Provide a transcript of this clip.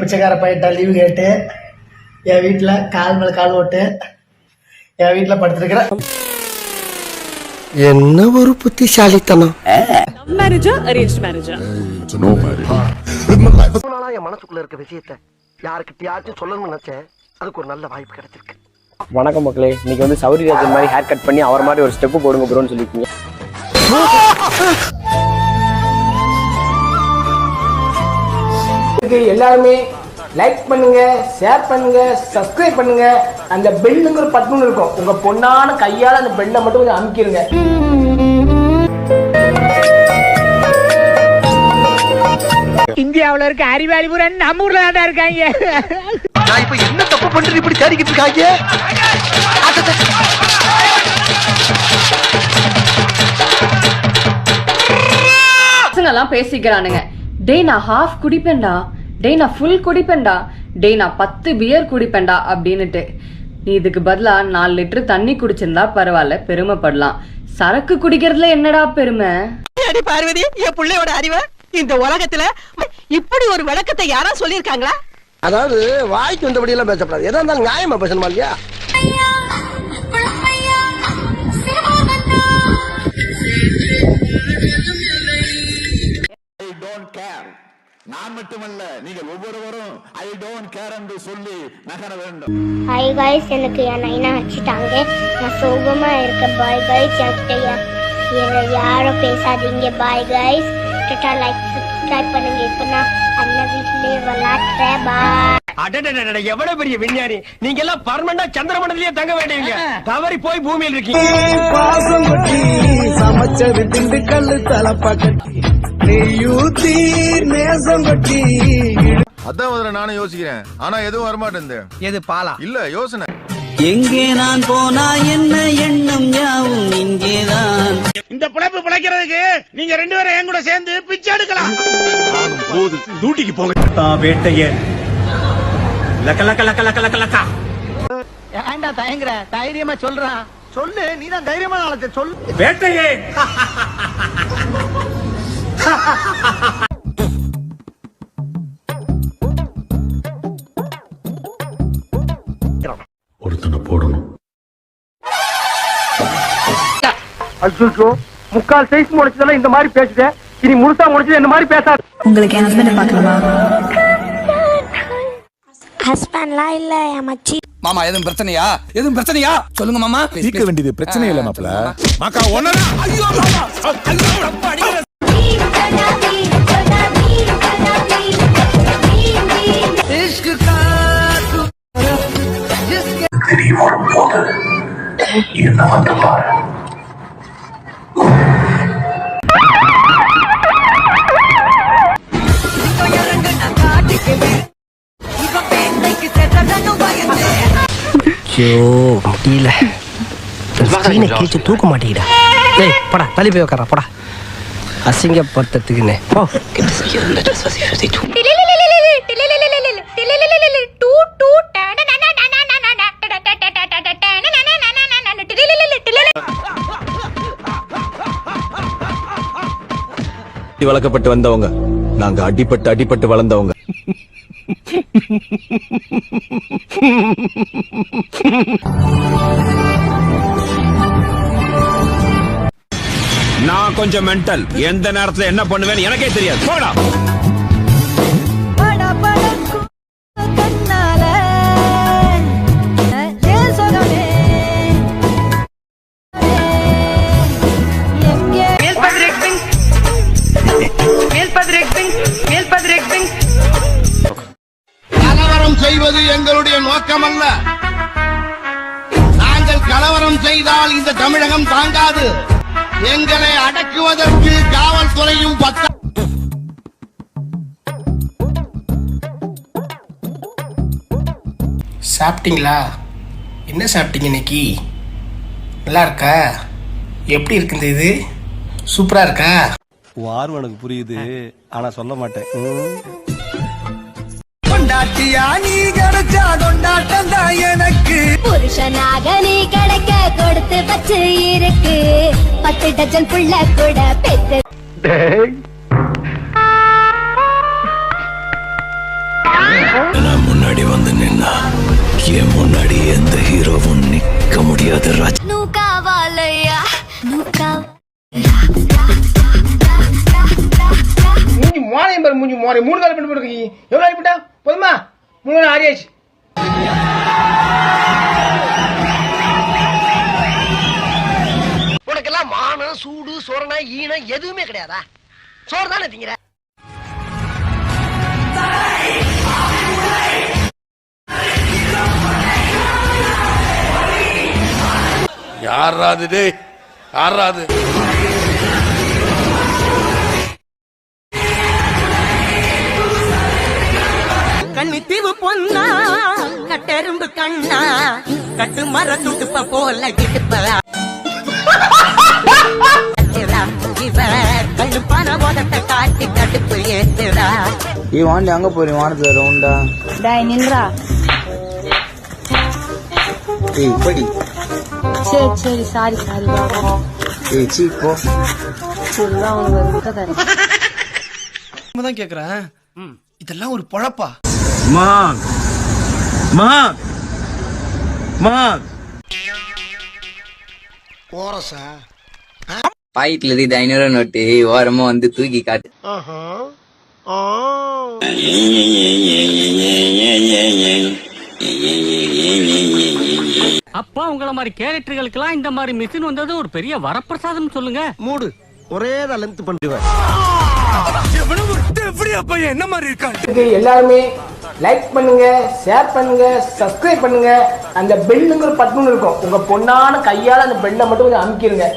பிச்சைக்கார பையன்ட்ட லீவு கேட்டு என் வீட்டில் கால் மேலே கால் ஓட்டு என் வீட்டில் படுத்துருக்கிறேன். என்ன ஒரு புத்திசாலித்தனம். மேரேஜா அரேஞ்ச் மேரேஜா? என் மனசுக்குள்ள இருக்க விஷயத்த யாருக்கிட்டயாச்சும் சொல்லணும்னு நினைச்சேன். அதுக்கு ஒரு நல்ல வாய்ப்பு கிடைச்சிருக்கு. வணக்கம் மக்களே, இன்னைக்கு வந்து சௌரிராஜன் மாதிரி ஹேர் கட் பண்ணி அவர் மாதிரி ஒரு ஸ்டெப் போடுங்க ப்ரோன்னு சொல்லிருக்கீங்க. எல்லாருமே லைக் பண்ணுங்க, ஷேர் பண்ணுங்க, சப்ஸ்கிரைப் பண்ணுங்க. அந்த பெல்லுங்கிற பட்டன் இருக்கும், உங்க பொண்ணான கையால அந்த பெல்லை மட்டும் கொஞ்சம் அமுக்கிருங்க. இந்தியாவுல இருக்க அறிவாளி பூரா நம்ம ஊர்ல தான் இருக்காங்க. நான் இப்ப என்ன தப்பு பண்றது இப்படி தேடிக்கிட்டு இருக்காங்க? பசங்கெல்லாம் பேசிக்கிறானுங்க. டேய் நான் ஹாஃப் குடிப்பேன்டா, டேய் நான் ஃபுல் குடிப்பேன்டா, டேய் நான் 10 பியர் குடிப்பேன்டா அப்படின்னுட்டு. நீ இதுக்கு பதிலா 4 லிட்டர் தண்ணி குடிச்சிருந்தா பரவாயில்ல, பெருமைப்படலாம். சரக்கு குடிக்கிறதுல என்னடா பெருமை? பார்வதி, என் பிள்ளையோட அறிவை இந்த உலகத்துல இப்படி ஒரு விளக்கத்தை யாரா சொல்லிருக்காங்களா? அதாவது வாய்க்கு வந்தபடி எல்லாம் பேசப்படாது. எதா இருந்தாலும் நியாயமா பேசணுமா இல்லையா? நான் மட்டுமல்ல, நீங்கள் ஒவ்வொருவரும் ஐ டோன்ட் கேர் என்று சொல்லி நகர வேண்டும். ஹாய் गाइस, எனக்கு என் நைனா வச்சிட்டாங்க. நான் சோகமா இருக்கேன். பாய் गाइस, யாரும் பேசாதீங்க. பாய் गाइस, டாடா. லைக் சப்ஸ்கிரைப் பண்ணுங்க. இப்போ நான் அண்ணன் வீட்லயே விளையாடுறேன். பாய். அடடடட, எவ்வளவு பெரிய விஞ்ஞானி நீங்க எல்லாம்! பர்மனண்டா சந்திரமண்டலத்திலேயே தங்க வேண்டியவங்க, தவறி போய் பூமியில் இருக்கீங்க. பாசம் கட்டி சமைச்சது திண்டுக்கல்லு தலப்பாக்கட்டி நெய்யூத்தி நேசம் கட்டி. அதான் முதல்ல நானும் யோசிக்கிறேன், ஆனா எதுவும் வரமாட்டேன். எது பாலா இல்ல யோசனை. எங்கே நான் போனா என்ன எண்ணம் யாவும் இங்கேதான். இந்த பிழைப்பு பிழைக்கிறதுக்கு நீங்க 2 பேரும் என் கூட சேர்ந்து பிச்சை எடுக்கலாம். போது டியூட்டிக்கு போக. வேட்டையன் லக்க லக்க லக்க லக்க லக்க லக்க. ஏன்டா தயங்குற? தைரியமா சொல்றான், சொல்லு. நீதான் தைரியமான ஆளத்தை சொல்லு. வேட்டையே ஒருத்தனை போடணும். அச்சோ, முக்கால் சைஸ் முடிச்சதெல்லாம் இந்த மாதிரி பேசுதே. இனி முழுசா முடிச்சது இந்த மாதிரி பேசாது. உங்களுக்கு என் ஹஸ்பண்ட் பார்க்கலாமா? ஹஸ்பண்ட்லாம் இல்ல, என் மச்சி. மாமா எதுவும் பிரச்சனையா? எதுவும் பிரச்சனையா சொல்லுங்க மாமா. தீர்க்க வேண்டியது பிரச்சனை இல்ல மாப்ள. மாக்கா ஒண்ணா. ஐயோ மாமா, ஐயோ அப்பா அடிக்குற. இஷ்க் கா தெரிய வரும்போது என்ன வந்து பாரு. முடியல, கேச்சு தூக்க மாட்டேங்கடா. டேய் போடா, தள்ளி போய் உட்கார போடா. அசிங்கப்படுத்துக்குன்னு போ. வளர்க்கப்பட்டு வந்தவங்க நாங்க, அடிபட்டு அடிபட்டு வளர்ந்தவங்க. நான் கொஞ்சம் மென்டல். எந்த நேரத்துல என்ன பண்ணுவேன்னு எனக்கே தெரியாது. போடா. கலவரம் செய்வது எங்களுடைய நோக்கம் அல்ல. நாங்கள் கலவரம் செய்தால் இந்த தமிழகம் தாங்காது. எங்களை அடக்குவதற்கு காவல்துறையும் சாப்பிட்டீங்களா? என்ன சாப்பிட்டீங்க இன்னைக்கு? நல்லா இருக்கா? எப்படி இருக்குது இது? சூப்பரா இருக்கா? ஆர்வம் எனக்கு புரியுது, ஆனா சொல்ல மாட்டேன். கொண்டாட்டியா நீ கிடைச்சா கொண்டாட்டம் தான் எனக்கு. புருஷனாக நீ கிடைக்க கொடுத்து வச்சு இருக்கு. 10 டஜன் புள்ள கூட பெத்து. நான் முன்னாடி வந்து நின்னா என் முன்னாடி எந்த ஹீரோவும் நிக்க முடியாது ராஜ். மூஞ்சி மோரையும் பாரு, மூஞ்சி மோரை 3 கால் பண்ணி போட்டுருக்கீங்க. எவ்வளவு அடிப்பட்டா போதுமா? 3 நாள் ஆறியாச்சு. உனக்கெல்லாம் மானம் சூடு சோரணா ஈனம் எதுவுமே கிடையாதா? சோறு தானே திங்கிற. யாராது டேய், யாராது? கண்ணித்தீவு பொன்னா கட்டெரும்பு கண்ணா கட்டு மர துடுப்ப போல கிட்டுப்பா கண்ணு பண உதட்ட காட்டி கடுப்பு ஏத்துடா. வாண்டி அங்க போறீங்க வானத்துல ரவுண்டா. டேய் நில்றா. ஏய் படி. சரி சரி சாரி சாரி. ஏய் சீ போ. சொல்லுதான் உனக்கு முட்டை தரேன். தான் கேக்குறேன், இதெல்லாம் ஒரு பொழப்பா? போறசா பாக்கெட்ல இருந்து 500 நோட்டு ஓரமா வந்து தூக்கி காட்டு. அப்பா உங்கள மாதிரி கேரக்டர்களுக்கெல்லாம் இந்த மாதிரி மிஷின் வந்தது ஒரு பெரிய வரப்பிரசாதம் சொல்லுங்க. மூடு ஒரே தான் லென்த் பண்ணுவேன். என்ன மாதிரி இருக்காங்க. எல்லாருமே லைக் பண்ணுங்க, ஷேர் பண்ணுங்க, சப்ஸ்கிரைப் பண்ணுங்க. அந்த பெல்லுங்கிற பட்டன் இருக்கும், உங்க பொண்ணான கையால அந்த பெல்லை மட்டும் கொஞ்சம் அமுக்கிருங்க.